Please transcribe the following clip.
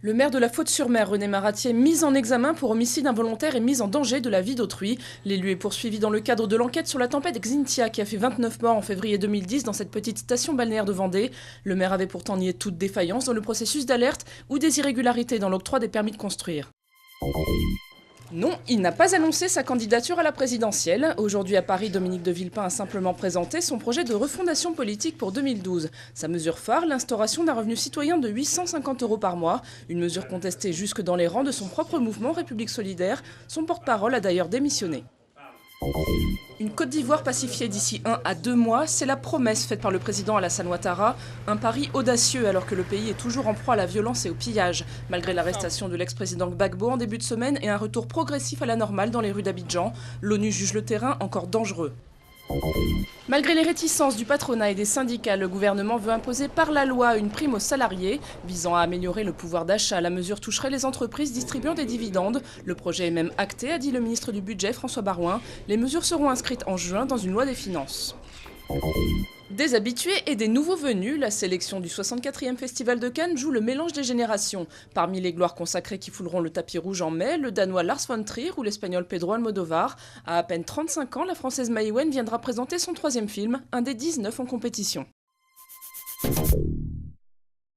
Le maire de la Faute-sur-Mer, René Maratier, mis en examen pour homicide involontaire et mise en danger de la vie d'autrui. L'élu est poursuivi dans le cadre de l'enquête sur la tempête Xynthia qui a fait 29 morts en février 2010 dans cette petite station balnéaire de Vendée. Le maire avait pourtant nié toute défaillance dans le processus d'alerte ou des irrégularités dans l'octroi des permis de construire. Non, il n'a pas annoncé sa candidature à la présidentielle. Aujourd'hui à Paris, Dominique de Villepin a simplement présenté son projet de refondation politique pour 2012. Sa mesure phare, l'instauration d'un revenu citoyen de 850 € par mois. Une mesure contestée jusque dans les rangs de son propre mouvement République Solidaire. Son porte-parole a d'ailleurs démissionné. Une Côte d'Ivoire pacifiée d'ici 1 à 2 mois, c'est la promesse faite par le président Alassane Ouattara. Un pari audacieux alors que le pays est toujours en proie à la violence et au pillage, malgré l'arrestation de l'ex-président Gbagbo en début de semaine et un retour progressif à la normale dans les rues d'Abidjan. L'ONU juge le terrain encore dangereux. Malgré les réticences du patronat et des syndicats, le gouvernement veut imposer par la loi une prime aux salariés visant à améliorer le pouvoir d'achat. La mesure toucherait les entreprises distribuant des dividendes. Le projet est même acté, a dit le ministre du Budget François Baroin. Les mesures seront inscrites en juin dans une loi des finances. Des habitués et des nouveaux venus, la sélection du 64e Festival de Cannes joue le mélange des générations. Parmi les gloires consacrées qui fouleront le tapis rouge en mai, le Danois Lars von Trier ou l'Espagnol Pedro Almodovar. À peine 35 ans, la Française Maïwenn viendra présenter son 3e film, un des 19 en compétition.